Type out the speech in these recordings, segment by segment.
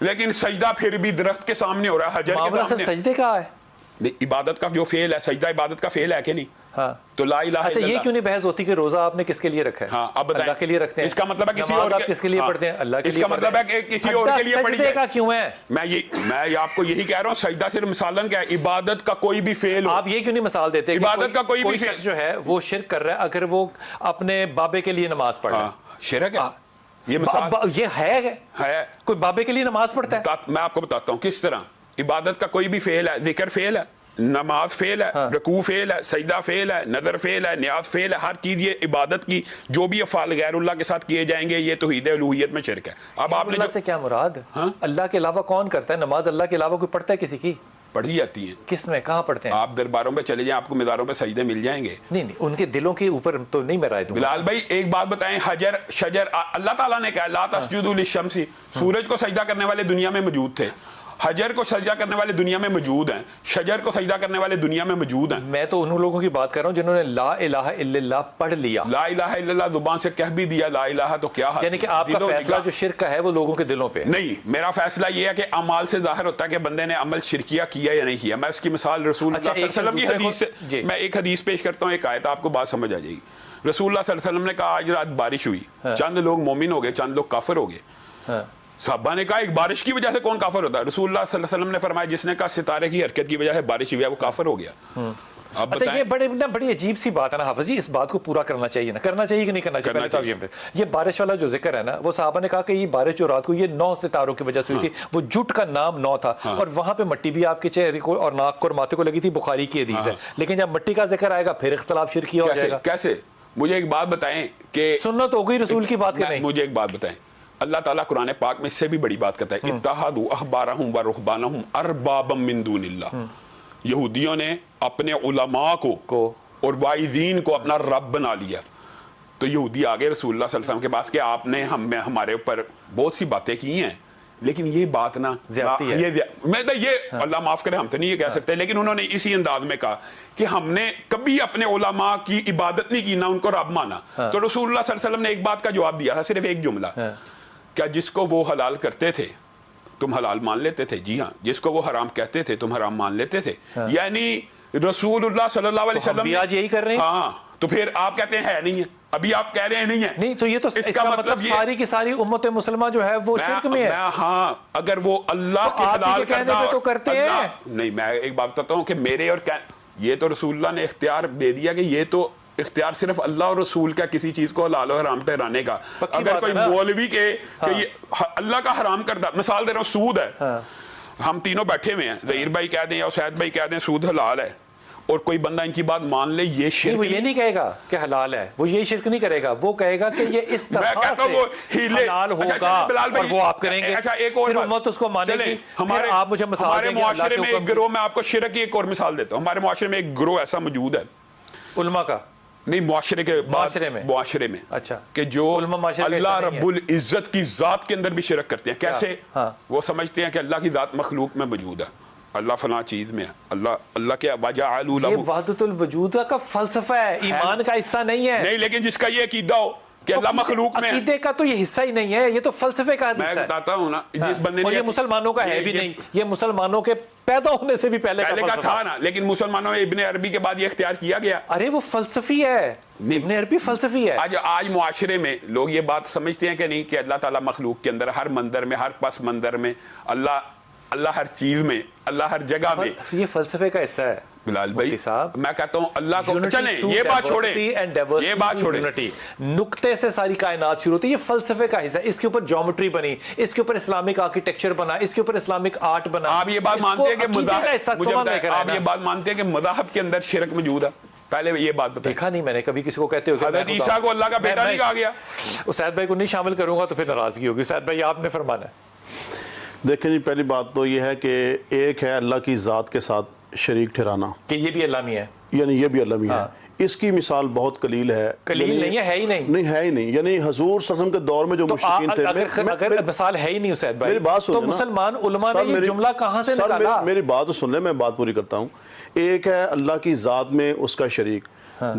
لیکن سجدہ پھر بھی درخت کے سامنے ہو رہا ہے، حجر کے معاملہ سامنے. صرف سجدے کا ہے. عبادت کا جو فعل ہے، سجدہ عبادت کا فعل ہے کہ نہیں؟ ہاں. تو لا الہ اچھا الا یہ اللہ. کیوں نہیں بحث ہوتی کہ روزہ آپ نے کس کے لیے رکھا ہے؟ ہاں اب بتائیں. اللہ کے لیے رکھتے ہیں. اس کا مطلب ہے کسی نماز اور آپ کس کے لیے پڑھتے ہیں؟ اللہ کے لیے. اس کا مطلب ہے کہ کسی اور کے لیے پڑھی سجدے کا ہے. کیوں ہے؟ میں آپ کو یہی کہہ رہا ہوں، سجدہ صرف مثالن کیا ہے، عبادت کا کوئی بھی فعل ہو. آپ یہ کیوں نہیں مثال دیتے کہ عبادت کا کوئی بھی شخص جو ہے وہ شرک کر رہا ہے اگر وہ اپنے بابے کے لیے نماز پڑھ رہا ہے؟ شرک ہے یہ مثال یہ ہے کوئی بابے کے لیے نماز پڑھتا ہے؟ میں آپ کو بتاتا ہوں کس طرح. عبادت کا کوئی بھی فعل ہے، ذکر فعل ہے، نماز فعل ہے، رکوع فعل ہے، سجدہ فعل ہے، نظر فعل ہے، نیاز فعل ہے. ہر چیز یہ عبادت کی جو بھی افعال غیر اللہ کے ساتھ کیے جائیں گے یہ توحید الوہیت میں شرک ہے. اب آپ نے اللہ سے کیا مراد ہے؟ اللہ کے علاوہ کون کرتا ہے نماز؟ اللہ کے علاوہ کوئی پڑھتا ہے کسی کی؟ پڑھی جاتی ہیں. کس میں کہاں پڑھتے ہیں؟ آپ درباروں پہ چلے جائیں، آپ کو مزاروں پہ سجدے مل جائیں گے. نہیں ان کے دلوں کے اوپر تو نہیں میں رائے دوں. بلال بھائی ایک بات بتائیں، حجر شجر اللہ تعالیٰ نے کہا لا تسجدوا للشمس، سورج کو سجدہ کرنے والے دنیا میں موجود تھے، حجر کو سجدہ کرنے والے دنیا میں موجود ہیں، شجر کو سجدہ کرنے والے دنیا میں موجود ہیں. میں تو ان لوگوں کی بات کر رہا ہوں جنہوں نے لا الہ الا اللہ پڑھ لیا. لا الہ الا اللہ زبان سے کہہ بھی دیا لا الہ تو کیا حاصل. یعنی کہ آپ کا فیصلہ جو شرک کا ہے وہ لوگوں کے دلوں پہ نہیں. میرا فیصلہ یہ ہے کہ اعمال سے ظاہر ہوتا ہے کہ بندے نے عمل شرکیہ کیا یا نہیں کیا. میں اس کی مثال رسول اللہ صلی اللہ علیہ وسلم کی حدیث سے میں ایک حدیث پیش کرتا ہوں، ایک آیت آپ کو بات سمجھ آ جائے گی. رسول اللہ صلی اللہ علیہ وسلم نے کہا آج رات بارش ہوئی، چند لوگ مومن ہو گئے، چند لوگ کافر ہو گئے. صحابہ نے کہا ایک بارش کی وجہ سے کون کافر ہوتا ہے؟ رسول اللہ صلی اللہ علیہ وسلم نے فرمایا جس نے کہا ستارے کی حرکت کی وجہ سے بارش ہوئی ہے وہ کافر ہو گیا. اب اچھا یہ بڑی عجیب سی بات ہے نا حافظ جی، اس بات کو پورا کرنا چاہیے نا، کرنا چاہیے کہ نہیں کرنا چاہیے؟ یہ بارش والا جو ذکر ہے نا، وہ صحابہ نے کہا کہ یہ بارش جو رات کو یہ 9 ستاروں کی وجہ سے ہوئی تھی. وہ جٹ کا نام 9 تھا اور وہاں پہ مٹی بھی آپ کے چہرے کو اور ناک کو اور ماتھے کو لگی تھی، بخاری کی حدیث ہے. لیکن جب مٹی کا ذکر آئے گا پھر اختلاف شرکیہ ہو جائے گا. کیسے؟ مجھے ایک بات بتائیں کہ سنت ہو گئی رسول کی بات کے نہیں. مجھے ایک بات بتائیں، اللہ تعالیٰ قرآن پاک میں اس سے بھی بڑی بات کرتا ہے، اتخذوا احبارهم ورهبانهم اربابا من دون اللہ. یہودیوں نے اپنے علماء کو اور واعظین کو اپنا رب بنا لیا. تو یہودی آگے رسول اللہ صلی اللہ علیہ وسلم کے پاس کہ آپ نے ہمارے اوپر بہت سی باتیں کی ہیں لیکن یہ بات نا زیادتی ہے. یہ اللہ معاف کرے ہم تو نہیں یہ کہہ سکتے، لیکن انہوں نے اسی انداز میں کہا کہ ہم نے کبھی اپنے علماء کی عبادت نہیں کی، نہ ان کو رب مانا. تو رسول اللہ صلی اللہ علیہ وسلم نے ایک بات کا جواب دیا تھا، صرف ایک جملہ، کیا جس کو وہ حلال کرتے تھے تم حلال مان لیتے تھے؟ جی ہاں. جس کو وہ حرام کہتے تھے تم حرام مان لیتے تھے. یعنی رسول اللہ صلی اللہ علیہ وسلم آج یہی کر رہے ہیں. ہاں تو پھر آپ کہتے ہیں ہے نہیں ہے، ابھی آپ کہہ رہے ہیں نہیں ہے. نہیں تو یہ تو اس کا مطلب ساری کی ساری امت مسلمہ جو ہے وہ شرک میں ہے. ہاں اگر وہ اللہ کے حلال کردہ تو کرتے ہیں. نہیں میں ایک بات بتاتا ہوں کہ میرے اور یہ تو رسول اللہ نے اختیار دے دیا کہ یہ تو اختیار صرف اللہ اور رسول کا کسی چیز کو حلال و حرام ٹھہرانے کا. اگر کوئی مولوی کہ یہ اللہ کا حرام کردہ، مثال دے رہا ہوں، سود ہے، ہم تینوں بیٹھے ہوئے ہیں، ظہیر بھائی کہہ دیں یا اسید بھائی کہہ دیں سود حلال ہے اور کوئی بندہ ان کی بات مان لے، یہ شرک. وہ یہ نہیں کہے گا کہ حلال ہے، وہ یہ شرک نہیں کرے گا، وہ کہے گا کہ یہ اس طرح سے حلال ہوگا اور وہ آپ کریں گے. اچھا ایک اور پھر امت اس کو مانے گی. آپ مجھے مثال ہمارے معاشرے میں ایک گروہ، میں آپ کو شرک کی ایک اور مثال دیتا ہوں. ہمارے معاشرے میں ایک گروہ ایسا موجود ہے، علماء کا نہیں معاشرے میں اچھا کہ جو اللہ رب العزت کی ذات کے اندر بھی شرک کرتے ہیں. کیسے؟ وہ سمجھتے ہیں کہ اللہ کی ذات مخلوق میں موجود ہے، اللہ فلاں چیز میں ہے، اللہ کے وجعلوا له. یہ وحدت الوجود کا فلسفہ ہے، ایمان کا حصہ نہیں ہے. نہیں لیکن جس کا یہ عقیدہ ہو کہ اللہ مخلوق میں ہے، عقیدے کا تو یہ حصہ ہی نہیں ہے، یہ تو فلسفے کا حصہ ہے. میں بتاتا ہوں نا، جس بندے نے، اور یہ مسلمانوں کا ہے بھی نہیں، یہ مسلمانوں کے پیدا ہونے سے بھی پہلے کا تھا نا، لیکن مسلمانوں میں ابن عربی کے بعد یہ اختیار کیا گیا. ارے وہ فلسفی ہے، ابن عربی فلسفی ہے. آج معاشرے میں لوگ یہ بات سمجھتے ہیں کہ نہیں کہ اللہ تعالیٰ مخلوق کے اندر ہر منظر میں، ہر پس منظر میں، اللہ ہر چیز میں، اللہ ہر جگہ میں. یہ فلسفے کا حصہ ہے بلال بھائی. میں کہتا ہوں اللہ کو چلیں، یہ بات چھوڑیں، نقطے سے ساری کائنات شروع ہوتی ہے. یہ فلسفے کا حصہ ہے. اس کے اوپر جیومیٹری بنی، اس کے اوپر اسلامک آرکیٹیکچر بنا، اس کے اوپر اسلامک آرٹ بنا. آپ یہ بات مانتے ہیں کہ آپ یہ بات مانتے ہیں کہ مذاہب کے اندر شرک موجود ہے؟ پہلے یہ بات بتائیں. دیکھا نہیں میں نے کبھی کسی کو کہتے ہوئے حضرت عیسیٰ کو اللہ کا بیٹا نہیں کہا گیا. اسید بھائی کو نہیں شامل کروں گا تو پھر ناراضگی ہوگی. اسید بھائی آپ نے فرمانا ہے. دیکھیں جی، پہلی بات تو یہ ہے کہ ایک ہے اللہ کی ذات کے ساتھ شریک ٹھہرانا، کہ یہ بھی اللہ نہیں ہے، یعنی یہ بھی اللہ میں ہے. اس کی مثال بہت قلیل ہے. قلیل نہیں ہے، ہے ہی نہیں. ہے ہی نہیں. یعنی حضور صلی اللہ علیہ وسلم کے دور میں جو مشرکین تھے، اگر مثال ہے ہی نہیں اسید بھائی، میری بات تو مسلمان علماء نے یہ جملہ کہاں سے نکالا؟ میری بات تو سن لیں، میں بات پوری کرتا ہوں. ایک ہے اللہ کی ذات میں اس کا شریک،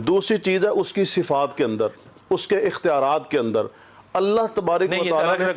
دوسری چیز ہے اس کی صفات کے اندر، اس کے اختیارات کے اندر. اللہ تبارک و تعالیٰ